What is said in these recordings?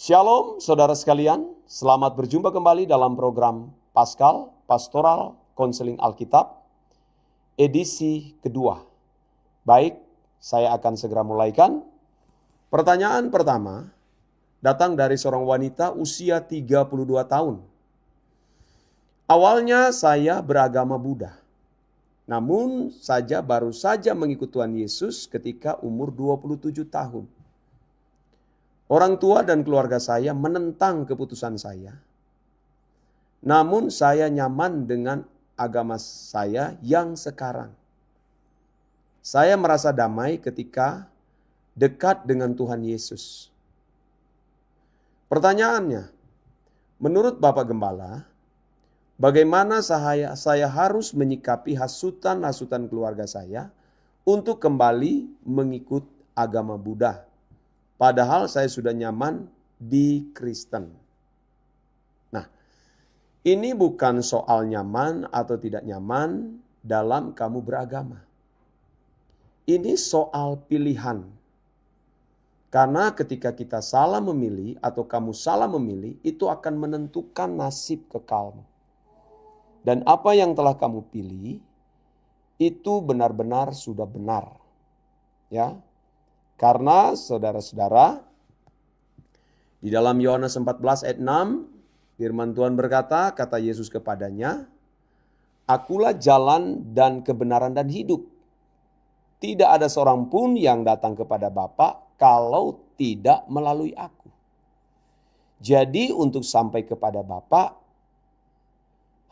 Shalom saudara sekalian, selamat berjumpa kembali dalam program Paskal Pastoral Konseling Alkitab edisi kedua. Baik, saya akan segera mulaikan. Pertanyaan pertama datang dari seorang wanita usia 32 tahun. Awalnya saya beragama Buddha, namun baru saja mengikut Tuhan Yesus ketika umur 27 tahun. Orang tua dan keluarga saya menentang keputusan saya. Namun saya nyaman dengan agama saya yang sekarang. Saya merasa damai ketika dekat dengan Tuhan Yesus. Pertanyaannya, menurut Bapak Gembala, bagaimana saya harus menyikapi hasutan-hasutan keluarga saya untuk kembali mengikut agama Buddha? Padahal saya sudah nyaman di Kristen. Nah, ini bukan soal nyaman atau tidak nyaman dalam kamu beragama. Ini soal pilihan. Karena ketika kita salah memilih atau kamu salah memilih, itu akan menentukan nasib kekalmu. Dan apa yang telah kamu pilih, itu benar-benar sudah benar. Ya. Karena saudara-saudara, di dalam Yohanes 14 ayat 6, firman Tuhan berkata, kata Yesus kepadanya, "Akulah jalan dan kebenaran dan hidup. Tidak ada seorang pun yang datang kepada Bapa kalau tidak melalui aku." Jadi untuk sampai kepada Bapa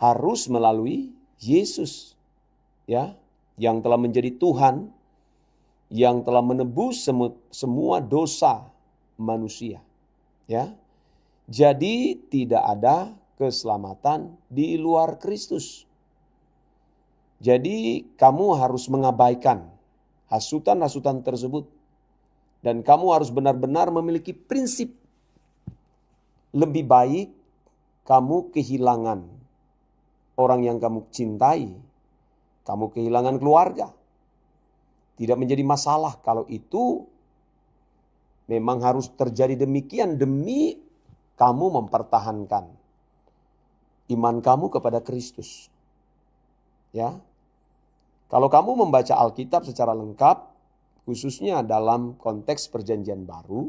harus melalui Yesus, ya, yang telah menjadi Tuhan, yang telah menebus semua dosa manusia. Ya. Jadi tidak ada keselamatan di luar Kristus. Jadi kamu harus mengabaikan hasutan-hasutan tersebut. Dan kamu harus benar-benar memiliki prinsip. Lebih baik kamu kehilangan orang yang kamu cintai. Kamu kehilangan keluarga. Tidak menjadi masalah kalau itu memang harus terjadi demikian demi kamu mempertahankan iman kamu kepada Kristus. Ya. Kalau kamu membaca Alkitab secara lengkap, khususnya dalam konteks Perjanjian Baru,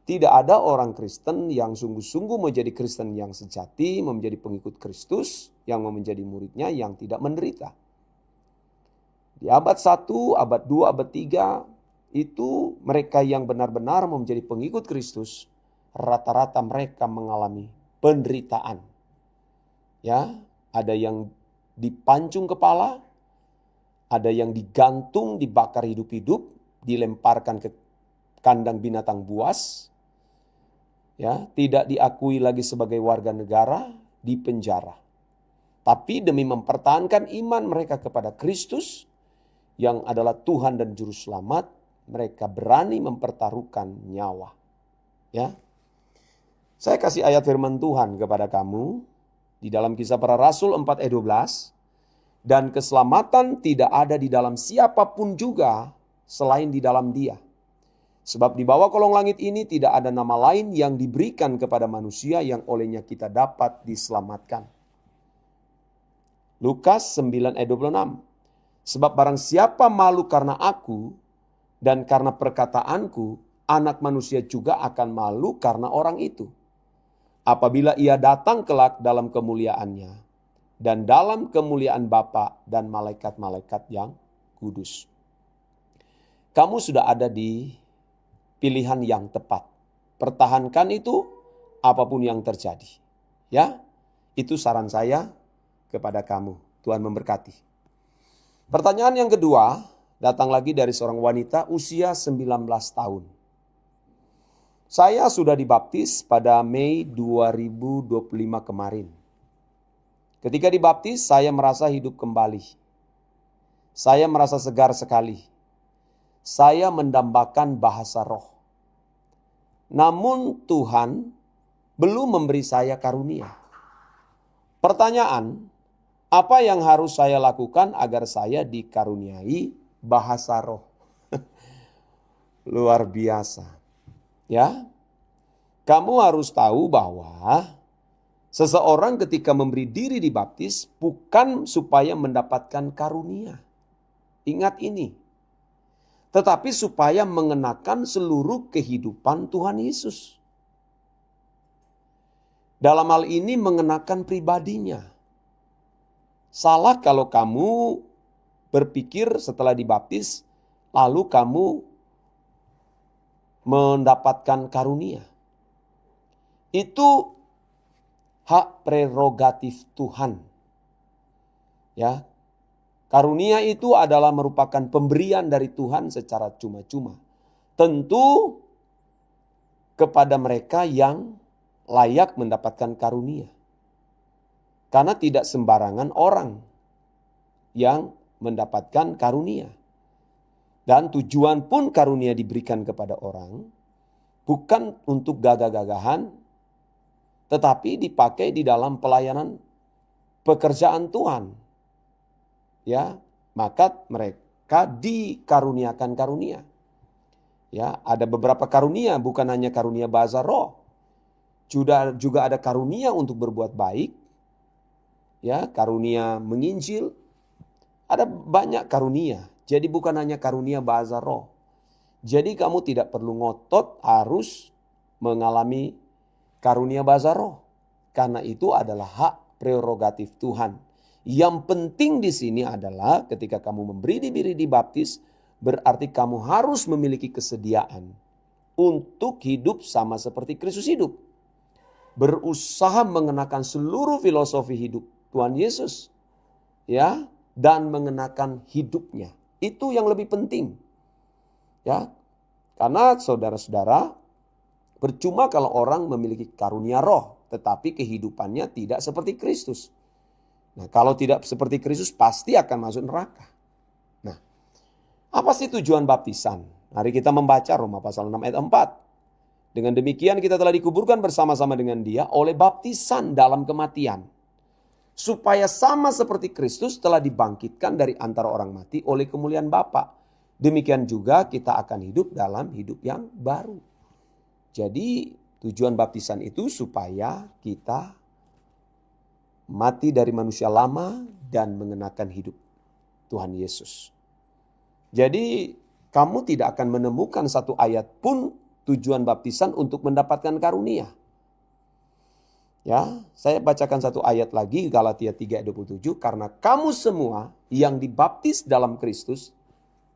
tidak ada orang Kristen yang sungguh-sungguh menjadi Kristen yang sejati, menjadi pengikut Kristus, yang menjadi muridnya yang tidak menderita. Di abad 1, abad 2, abad 3, itu mereka yang benar-benar menjadi pengikut Kristus, rata-rata mereka mengalami penderitaan. Ya, ada yang dipancung kepala, ada yang digantung, dibakar hidup-hidup, dilemparkan ke kandang binatang buas. Ya, tidak diakui lagi sebagai warga negara, dipenjara. Tapi demi mempertahankan iman mereka kepada Kristus, yang adalah Tuhan dan Juru Selamat, mereka berani mempertaruhkan nyawa. Ya. Saya kasih ayat firman Tuhan kepada kamu di dalam Kisah Para Rasul 4 ayat 12. Dan keselamatan tidak ada di dalam siapapun juga selain di dalam Dia. Sebab di bawah kolong langit ini tidak ada nama lain yang diberikan kepada manusia yang olehnya kita dapat diselamatkan. Lukas 9 ayat 26. Sebab barang siapa malu karena aku dan karena perkataanku, anak manusia juga akan malu karena orang itu. Apabila ia datang kelak dalam kemuliaannya dan dalam kemuliaan Bapa dan malaikat-malaikat yang kudus. Kamu sudah ada di pilihan yang tepat. Pertahankan itu apapun yang terjadi. Ya, itu saran saya kepada kamu. Tuhan memberkati. Pertanyaan yang kedua datang lagi dari seorang wanita usia 19 tahun. Saya sudah dibaptis pada Mei 2025 kemarin. Ketika dibaptis saya merasa hidup kembali. Saya merasa segar sekali. Saya mendambakan bahasa roh. Namun Tuhan belum memberi saya karunia. Pertanyaan, apa yang harus saya lakukan agar saya dikaruniai bahasa roh? Luar biasa. Ya. Kamu harus tahu bahwa seseorang ketika memberi diri dibaptis bukan supaya mendapatkan karunia. Ingat ini. Tetapi supaya mengenakan seluruh kehidupan Tuhan Yesus. Dalam hal ini mengenakan pribadinya. Salah kalau kamu berpikir setelah dibaptis, lalu kamu mendapatkan karunia. Itu hak prerogatif Tuhan. Ya. Karunia itu adalah merupakan pemberian dari Tuhan secara cuma-cuma. Tentu kepada mereka yang layak mendapatkan karunia. Karena tidak sembarangan orang yang mendapatkan karunia. Dan tujuan pun karunia diberikan kepada orang bukan untuk gagah-gagahan, tetapi dipakai di dalam pelayanan pekerjaan Tuhan. Ya, maka mereka dikaruniakan karunia. Ya, ada beberapa karunia, bukan hanya karunia bahasa roh. Juga ada karunia untuk berbuat baik. Ya, karunia menginjil. Ada banyak karunia. Jadi bukan hanya karunia bahasa roh. Jadi kamu tidak perlu ngotot harus mengalami karunia bahasa roh. Karena itu adalah hak prerogatif Tuhan. Yang penting di sini adalah ketika kamu memberi diri dibaptis, berarti kamu harus memiliki kesediaan untuk hidup sama seperti Kristus hidup. Berusaha mengenakan seluruh filosofi hidup Tuhan Yesus. Ya, dan mengenakan hidupnya. Itu yang lebih penting. Ya. Karena saudara-saudara, percuma kalau orang memiliki karunia roh, tetapi kehidupannya tidak seperti Kristus. Nah, kalau tidak seperti Kristus pasti akan masuk neraka. Nah, apa sih tujuan baptisan? Mari kita membaca Roma pasal 6 ayat 4. Dengan demikian kita telah dikuburkan bersama-sama dengan Dia oleh baptisan dalam kematian. Supaya sama seperti Kristus telah dibangkitkan dari antara orang mati oleh kemuliaan Bapa. Demikian juga kita akan hidup dalam hidup yang baru. Jadi tujuan baptisan itu supaya kita mati dari manusia lama dan mengenakan hidup Tuhan Yesus. Jadi kamu tidak akan menemukan satu ayat pun tujuan baptisan untuk mendapatkan karunia. Ya, saya bacakan satu ayat lagi, Galatia 3 ayat 27. Karena kamu semua yang dibaptis dalam Kristus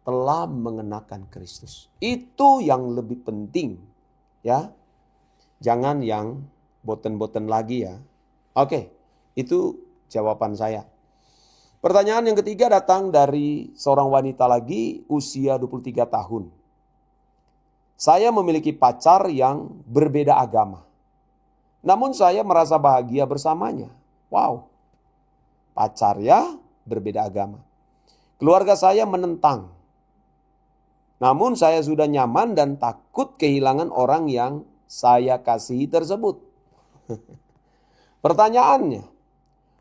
telah mengenakan Kristus. Itu yang lebih penting. Ya, jangan yang boten-boten lagi ya. Oke, itu jawaban saya. Pertanyaan yang ketiga datang dari seorang wanita lagi, usia 23 tahun. Saya memiliki pacar yang berbeda agama. Namun saya merasa bahagia bersamanya. Wow, pacar ya berbeda agama. Keluarga saya menentang. Namun saya sudah nyaman dan takut kehilangan orang yang saya kasihi tersebut. Pertanyaannya,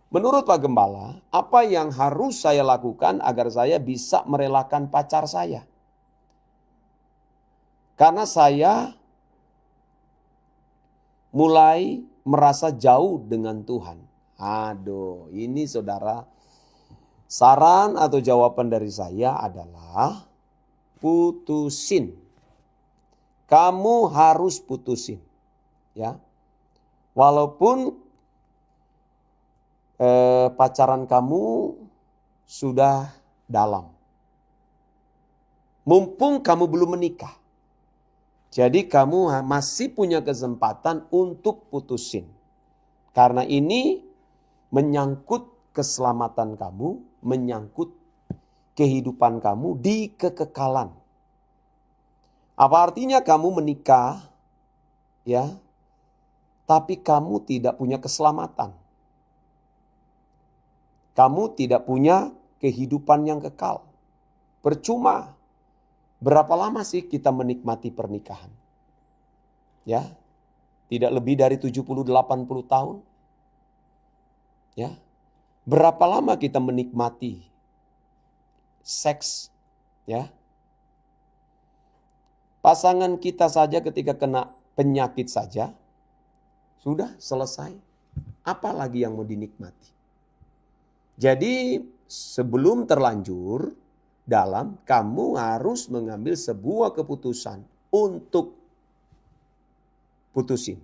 menurut Pak Gembala, apa yang harus saya lakukan agar saya bisa merelakan pacar saya? Karena saya mulai merasa jauh dengan Tuhan. Aduh, ini saudara, saran atau jawaban dari saya adalah putusin. Kamu harus putusin. Ya. Walaupun pacaran kamu sudah dalam. Mumpung kamu belum menikah. Jadi kamu masih punya kesempatan untuk putusin. Karena ini menyangkut keselamatan kamu, menyangkut kehidupan kamu di kekekalan. Apa artinya kamu menikah, ya, tapi kamu tidak punya keselamatan. Kamu tidak punya kehidupan yang kekal. Percuma. Berapa lama sih kita menikmati pernikahan? Ya, tidak lebih dari 70-80 tahun. Ya, berapa lama kita menikmati seks? Ya, pasangan kita saja ketika kena penyakit saja, Sudah selesai. Apa lagi yang mau dinikmati? Jadi sebelum terlanjur dalam, kamu harus mengambil sebuah keputusan untuk putusin.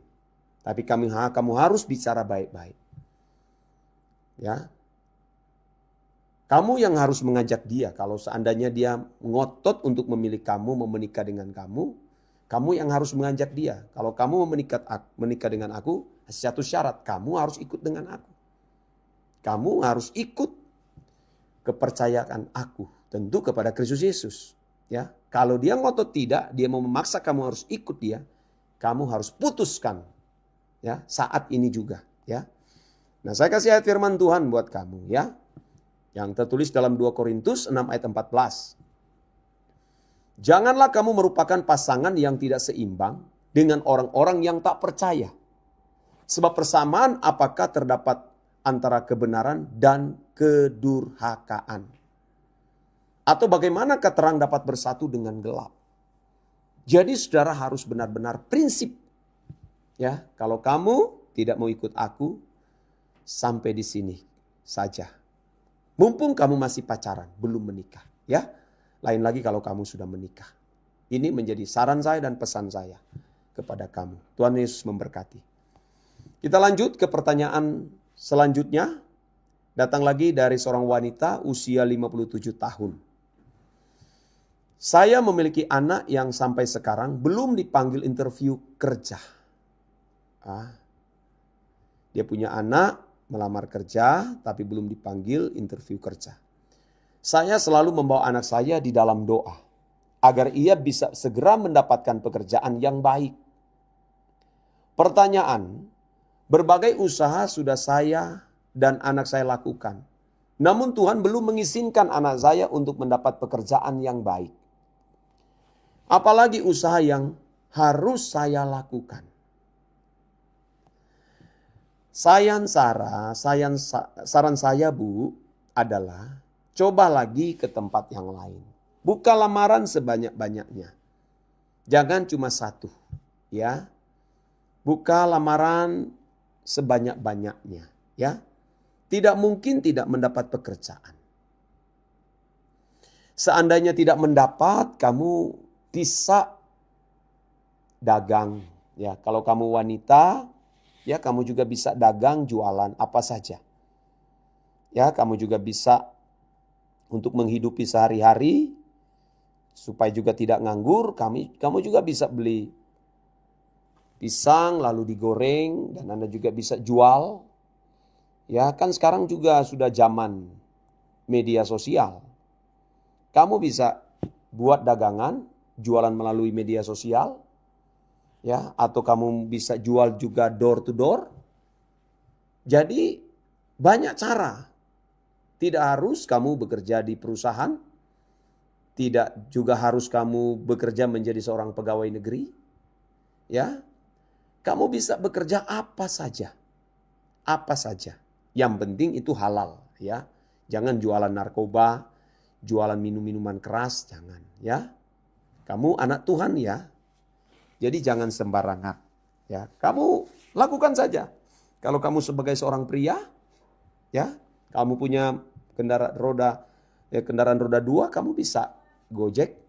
Tapi kamu harus bicara baik-baik. Ya. Kamu yang harus mengajak dia. Kalau seandainya dia ngotot untuk memilih kamu, mau menikah dengan kamu yang harus mengajak dia. Kalau kamu mau menikah dengan aku, satu syarat, kamu harus ikut dengan aku. Kamu harus ikut kepercayaan aku, tentu kepada Kristus Yesus. Ya, kalau dia ngotot tidak, dia mau memaksa kamu harus ikut dia, kamu harus putuskan. Ya, saat ini juga. Ya, nah saya kasih ayat firman Tuhan buat kamu, ya, yang tertulis dalam 2 Korintus 6 ayat 14. Janganlah kamu merupakan pasangan yang tidak seimbang dengan orang-orang yang tak percaya. Sebab persamaan apakah terdapat antara kebenaran dan kedurhakaan? Atau bagaimana terang dapat bersatu dengan gelap? Jadi saudara harus benar-benar prinsip. Ya, kalau kamu tidak mau ikut aku, sampai di sini saja. Mumpung kamu masih pacaran, belum menikah. Ya, lain lagi kalau kamu sudah menikah. Ini menjadi saran saya dan pesan saya kepada kamu. Tuhan Yesus memberkati. Kita lanjut ke pertanyaan selanjutnya. Datang lagi dari seorang wanita usia 57 tahun. Saya memiliki anak yang sampai sekarang belum dipanggil interview kerja. Dia punya anak melamar kerja tapi belum dipanggil interview kerja. Saya selalu membawa anak saya di dalam doa agar ia bisa segera mendapatkan pekerjaan yang baik. Pertanyaan, berbagai usaha sudah saya dan anak saya lakukan. Namun Tuhan belum mengizinkan anak saya untuk mendapat pekerjaan yang baik. Apalagi usaha yang harus saya lakukan. Saran saya Bu adalah coba lagi ke tempat yang lain. Buka lamaran sebanyak-banyaknya. Jangan cuma satu, ya. Buka lamaran sebanyak-banyaknya, ya. Tidak mungkin tidak mendapat pekerjaan. Seandainya tidak mendapat, kamu bisa dagang, ya. Kalau kamu wanita, ya kamu juga bisa dagang, jualan apa saja. Ya, kamu juga bisa untuk menghidupi sehari-hari supaya juga tidak nganggur. Kamu juga bisa beli pisang lalu digoreng dan Anda juga bisa jual. Ya, kan sekarang juga sudah zaman media sosial. Kamu bisa buat dagangan, jualan melalui media sosial. Ya, atau kamu bisa jual juga door to door. Jadi banyak cara. Tidak harus kamu bekerja di perusahaan. Tidak juga harus kamu bekerja menjadi seorang pegawai negeri. Ya. Kamu bisa bekerja apa saja. Apa saja. Yang penting itu halal, ya. Jangan jualan narkoba, jualan minuman keras, jangan, ya. Kamu anak Tuhan, ya. Jadi jangan sembarangan, ya. Kamu lakukan saja. Kalau kamu sebagai seorang pria, ya, kamu punya kendaraan roda 2, kamu bisa Gojek,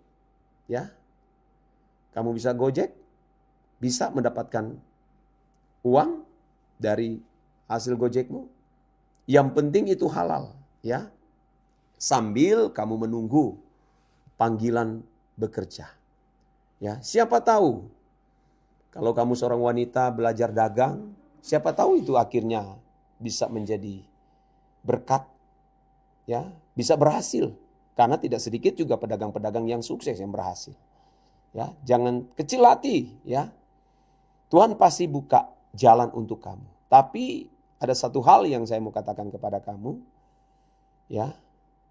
ya. Kamu bisa Gojek, bisa mendapatkan uang dari hasil Gojekmu. Yang penting itu halal, ya. Sambil kamu menunggu panggilan bekerja. Ya, siapa tahu kalau kamu seorang wanita belajar dagang, siapa tahu itu akhirnya bisa menjadi berkat, ya, bisa berhasil. Karena tidak sedikit juga pedagang-pedagang yang sukses yang berhasil. Ya, jangan kecil hati, ya. Tuhan pasti buka jalan untuk kamu. Tapi ada satu hal yang saya mau katakan kepada kamu, ya.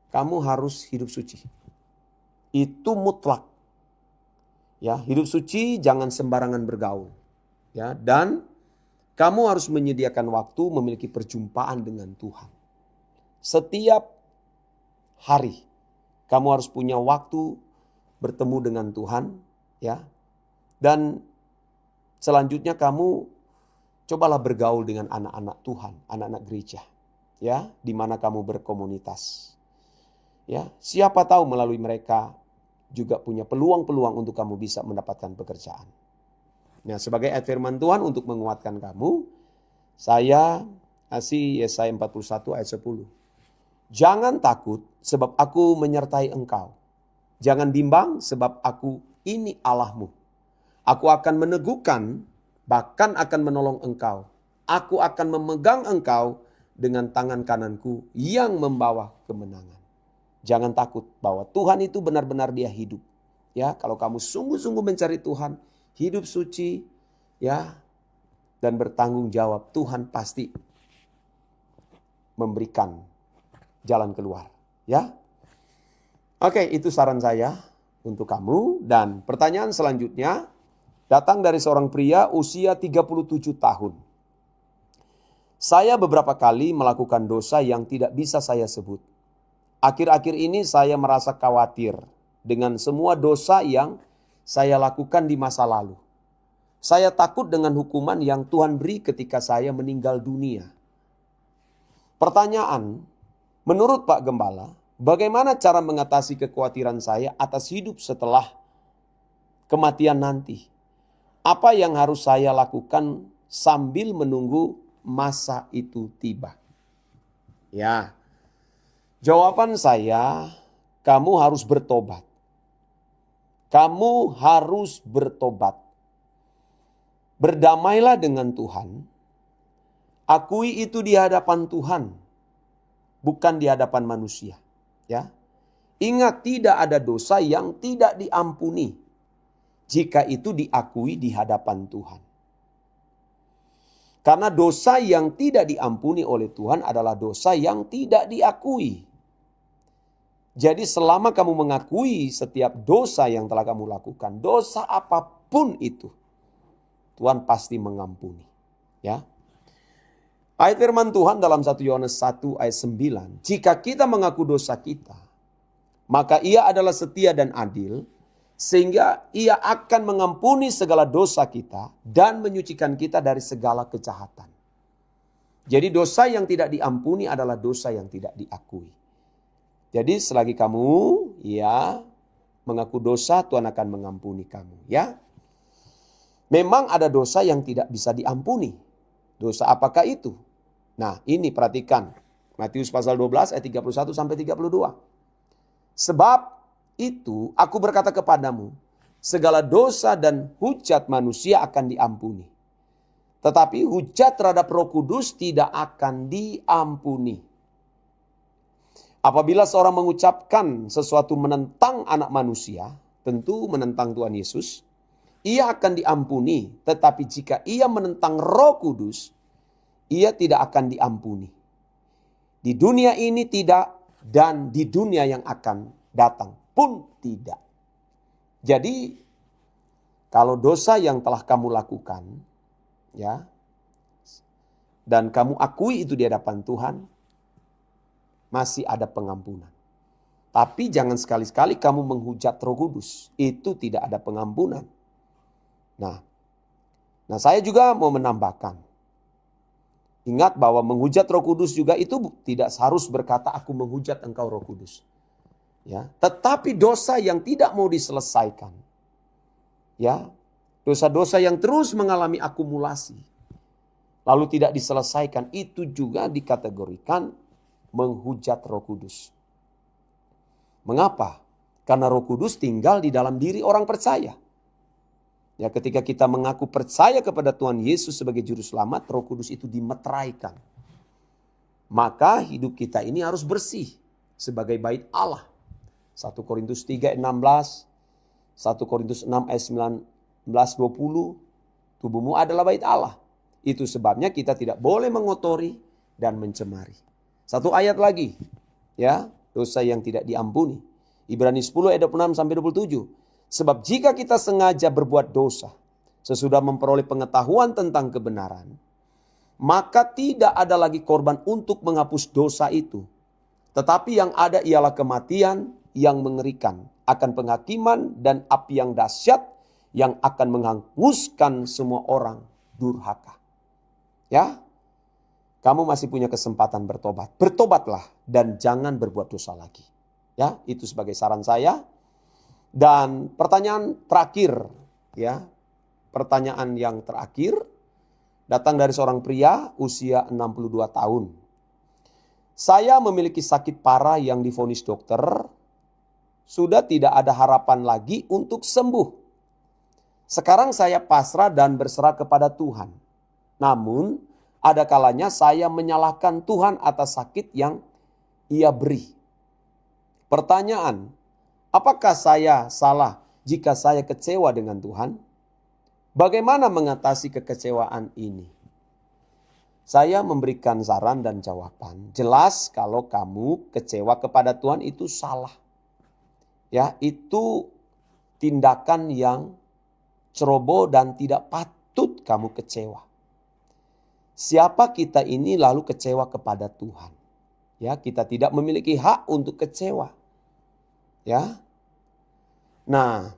Kamu harus hidup suci. Itu mutlak. Ya, hidup suci, jangan sembarangan bergaul. Ya, dan kamu harus menyediakan waktu memiliki perjumpaan dengan Tuhan. Setiap hari kamu harus punya waktu bertemu dengan Tuhan, ya. Dan selanjutnya kamu cobalah bergaul dengan anak-anak Tuhan, anak-anak gereja. Ya, di mana kamu berkomunitas. Ya, siapa tahu melalui mereka juga punya peluang-peluang untuk kamu bisa mendapatkan pekerjaan. Nah, sebagai ayat firman Tuhan untuk menguatkan kamu, saya kasih Yesaya 41 ayat 10. Jangan takut sebab aku menyertai engkau. Jangan bimbang sebab aku ini Allahmu. Aku akan meneguhkan, bahkan akan menolong engkau. Aku akan memegang engkau dengan tangan kananku yang membawa kemenangan. Jangan takut bahwa Tuhan itu benar-benar dia hidup. Ya, kalau kamu sungguh-sungguh mencari Tuhan, hidup suci, ya, dan bertanggung jawab, Tuhan pasti memberikan jalan keluar. Ya, oke, itu saran saya untuk kamu. Dan pertanyaan selanjutnya datang dari seorang pria usia 37 tahun. Saya beberapa kali melakukan dosa yang tidak bisa saya sebut. Akhir-akhir ini saya merasa khawatir dengan semua dosa yang saya lakukan di masa lalu. Saya takut dengan hukuman yang Tuhan beri ketika saya meninggal dunia. Pertanyaan, menurut Pak Gembala, bagaimana cara mengatasi kekhawatiran saya atas hidup setelah kematian nanti? Apa yang harus saya lakukan sambil menunggu masa itu tiba? Ya, jawaban saya, kamu harus bertobat. Kamu harus bertobat. Berdamailah dengan Tuhan. Akui itu di hadapan Tuhan, bukan di hadapan manusia. Ya, ingat, tidak ada dosa yang tidak diampuni jika itu diakui di hadapan Tuhan. Karena dosa yang tidak diampuni oleh Tuhan adalah dosa yang tidak diakui. Jadi selama kamu mengakui setiap dosa yang telah kamu lakukan, dosa apapun itu, Tuhan pasti mengampuni. Ya. Ayat firman Tuhan dalam 1 Yohanes 1 ayat 9. Jika kita mengaku dosa kita, maka ia adalah setia dan adil, sehingga ia akan mengampuni segala dosa kita dan menyucikan kita dari segala kejahatan. Jadi dosa yang tidak diampuni adalah dosa yang tidak diakui. Jadi selagi kamu ya mengaku dosa, Tuhan akan mengampuni kamu. Ya, memang ada dosa yang tidak bisa diampuni. Dosa apakah itu? Nah, ini perhatikan. Matius pasal 12 ayat 31 sampai 32. Sebab itu aku berkata kepadamu, segala dosa dan hujat manusia akan diampuni. Tetapi hujat terhadap Roh Kudus tidak akan diampuni. Apabila seorang mengucapkan sesuatu menentang anak manusia, tentu menentang Tuhan Yesus, ia akan diampuni. Tetapi jika ia menentang Roh Kudus, ia tidak akan diampuni. Di dunia ini tidak, dan di dunia yang akan datang pun tidak. Jadi, kalau dosa yang telah kamu lakukan, ya, dan kamu akui itu di hadapan Tuhan, masih ada pengampunan. Tapi jangan sekali-sekali kamu menghujat Roh Kudus. Itu tidak ada pengampunan. Nah, saya juga mau menambahkan. Ingat bahwa menghujat Roh Kudus juga itu tidak harus berkata aku menghujat engkau Roh Kudus. Ya, tetapi dosa yang tidak mau diselesaikan. Ya, dosa-dosa yang terus mengalami akumulasi lalu tidak diselesaikan, itu juga dikategorikan menghujat Roh Kudus. Mengapa? Karena Roh Kudus tinggal di dalam diri orang percaya. Ya, ketika kita mengaku percaya kepada Tuhan Yesus sebagai juru selamat, Roh Kudus itu dimeteraikan. Maka hidup kita ini harus bersih sebagai bait Allah. 1 Korintus 3 ayat 16, 1 Korintus 6 ayat 19-20, tubuhmu adalah bait Allah. Itu sebabnya kita tidak boleh mengotori dan mencemari. Satu ayat lagi, ya, dosa yang tidak diampuni. Ibrani 10 ayat 26-27. Sebab jika kita sengaja berbuat dosa sesudah memperoleh pengetahuan tentang kebenaran, maka tidak ada lagi korban untuk menghapus dosa itu. Tetapi yang ada ialah kematian yang mengerikan, akan penghakiman dan api yang dahsyat yang akan menghanguskan semua orang durhaka. Ya, kamu masih punya kesempatan bertobat. Bertobatlah dan jangan berbuat dosa lagi. Ya, itu sebagai saran saya. Dan pertanyaan terakhir, ya. Pertanyaan yang terakhir datang dari seorang pria usia 62 tahun. Saya memiliki sakit parah yang divonis dokter, sudah tidak ada harapan lagi untuk sembuh. Sekarang saya pasrah dan berserah kepada Tuhan. Namun, ada kalanya saya menyalahkan Tuhan atas sakit yang Ia beri. Pertanyaan, apakah saya salah jika saya kecewa dengan Tuhan? Bagaimana mengatasi kekecewaan ini? Saya memberikan saran dan jawaban. Jelas kalau kamu kecewa kepada Tuhan itu salah. Ya, itu tindakan yang ceroboh dan tidak patut kamu kecewa. Siapa kita ini lalu kecewa kepada Tuhan? Ya, kita tidak memiliki hak untuk kecewa. Ya. Nah,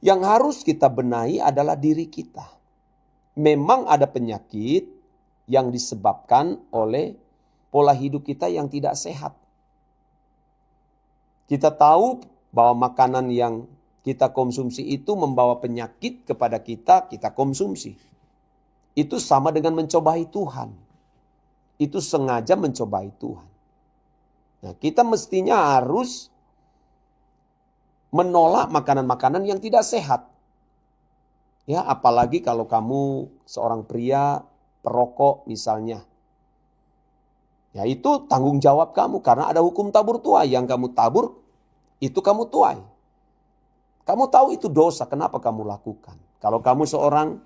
yang harus kita benahi adalah diri kita. Memang ada penyakit yang disebabkan oleh pola hidup kita yang tidak sehat. Kita tahu bahwa makanan yang kita konsumsi itu membawa penyakit kepada kita, kita konsumsi. Itu sama dengan mencobai Tuhan. Itu sengaja mencobai Tuhan. Nah, kita mestinya harus menolak makanan-makanan yang tidak sehat. Ya, apalagi kalau kamu seorang pria perokok misalnya. Ya, itu tanggung jawab kamu karena ada hukum tabur tuai. Yang kamu tabur, itu kamu tuai. Kamu tahu itu dosa, kenapa kamu lakukan? Kalau kamu seorang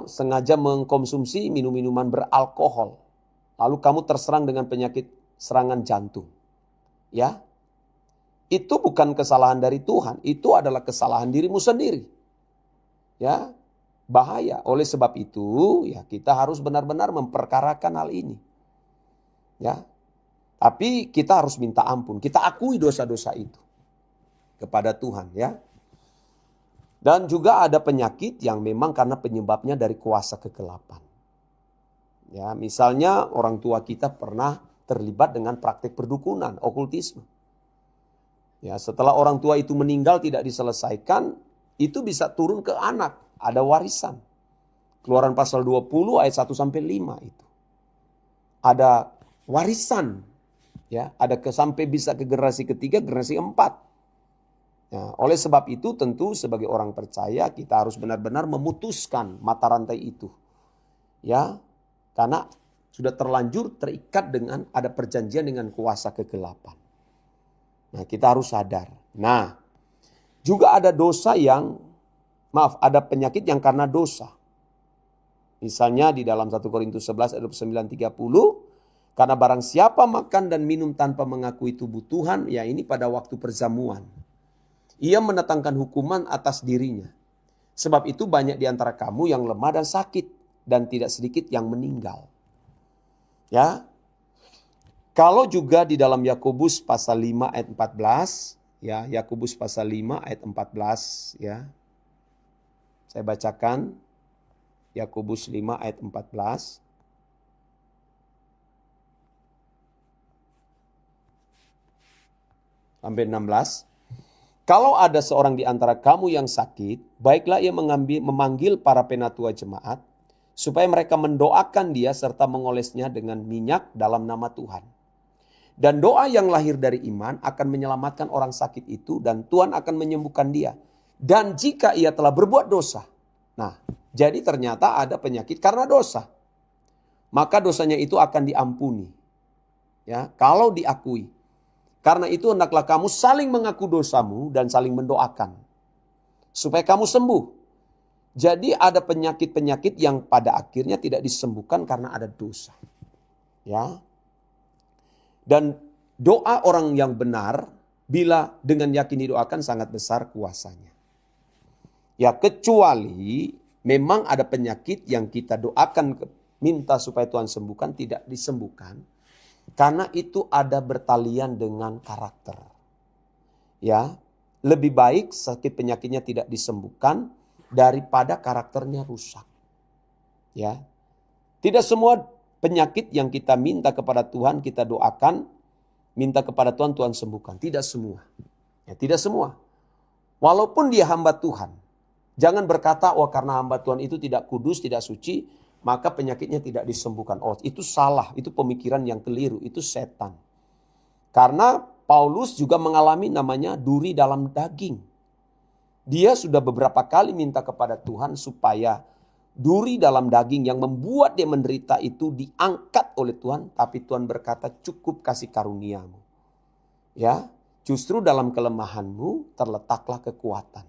sengaja mengkonsumsi minum-minuman beralkohol, lalu kamu terserang dengan penyakit serangan jantung. Ya. Itu bukan kesalahan dari Tuhan, itu adalah kesalahan dirimu sendiri. Ya. Bahaya. Oleh sebab itu, ya kita harus benar-benar memperkarakan hal ini. Ya. Tapi kita harus minta ampun, kita akui dosa-dosa itu kepada Tuhan, ya. Dan juga ada penyakit yang memang karena penyebabnya dari kuasa kegelapan. Ya, misalnya orang tua kita pernah terlibat dengan praktik perdukunan, okultisme. Ya, setelah orang tua itu meninggal tidak diselesaikan, itu bisa turun ke anak, ada warisan. Keluaran pasal 20 ayat 1 sampai 5 itu. Ada warisan, ya, ada sampai bisa ke generasi ketiga, generasi 4. Nah, oleh sebab itu tentu sebagai orang percaya kita harus benar-benar memutuskan mata rantai itu. Ya, karena sudah terlanjur terikat dengan ada perjanjian dengan kuasa kegelapan. Nah, kita harus sadar. Nah, juga ada dosa ada penyakit yang karena dosa. Misalnya di dalam 1 Korintus 11 ayat 29-30, karena barang siapa makan dan minum tanpa mengakui tubuh Tuhan, ya ini pada waktu perjamuan. Ia mendatangkan hukuman atas dirinya. Sebab itu banyak di antara kamu yang lemah dan sakit, dan tidak sedikit yang meninggal. Ya. Kalau juga di dalam Yakobus pasal 5 ayat 14, ya, Yakobus pasal 5 ayat 14, ya. Saya bacakan Yakobus 5 ayat 14. Sampai 16. Kalau ada seorang di antara kamu yang sakit, baiklah ia memanggil para penatua jemaat, supaya mereka mendoakan dia serta mengolesnya dengan minyak dalam nama Tuhan. Dan doa yang lahir dari iman akan menyelamatkan orang sakit itu dan Tuhan akan menyembuhkan dia. Dan jika ia telah berbuat dosa. Nah, jadi ternyata ada penyakit karena dosa. Maka dosanya itu akan diampuni. Ya, kalau diakui. Karena itu hendaklah kamu saling mengaku dosamu dan saling mendoakan. Supaya kamu sembuh. Jadi ada penyakit-penyakit yang pada akhirnya tidak disembuhkan karena ada dosa. Ya. Dan doa orang yang benar bila dengan yakin didoakan sangat besar kuasanya. Ya, kecuali memang ada penyakit yang kita doakan minta supaya Tuhan sembuhkan tidak disembuhkan. Karena itu ada bertalian dengan karakter. Ya, lebih baik sakit penyakitnya tidak disembuhkan daripada karakternya rusak. Ya. Tidak semua penyakit yang kita minta kepada Tuhan, kita doakan, minta kepada Tuhan, Tuhan sembuhkan. Tidak semua. Ya, tidak semua. Walaupun dia hamba Tuhan. Jangan berkata, oh karena hamba Tuhan itu tidak kudus, tidak suci, maka penyakitnya tidak disembuhkan. Oh itu salah, itu pemikiran yang keliru, itu setan. Karena Paulus juga mengalami namanya duri dalam daging. Dia sudah beberapa kali minta kepada Tuhan supaya duri dalam daging yang membuat dia menderita itu diangkat oleh Tuhan. Tapi Tuhan berkata cukup kasih karuniamu. Ya, justru dalam kelemahanmu terletaklah kekuatan.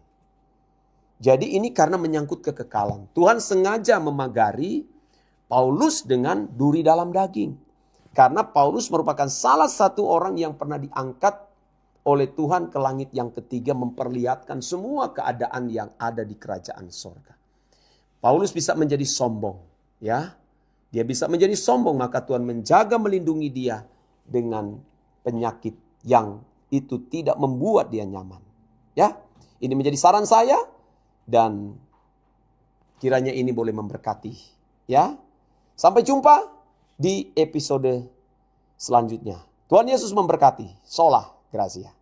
Jadi ini karena menyangkut kekekalan. Tuhan sengaja memagari Paulus dengan duri dalam daging. Karena Paulus merupakan salah satu orang yang pernah diangkat oleh Tuhan ke langit yang ketiga, memperlihatkan semua keadaan yang ada di kerajaan sorga. Paulus bisa menjadi sombong, ya. Dia bisa menjadi sombong, maka Tuhan menjaga melindungi dia dengan penyakit yang itu tidak membuat dia nyaman. Ya, ini menjadi saran saya dan kiranya ini boleh memberkati, ya. Sampai jumpa di episode selanjutnya. Tuhan Yesus memberkati. Sola Gracia.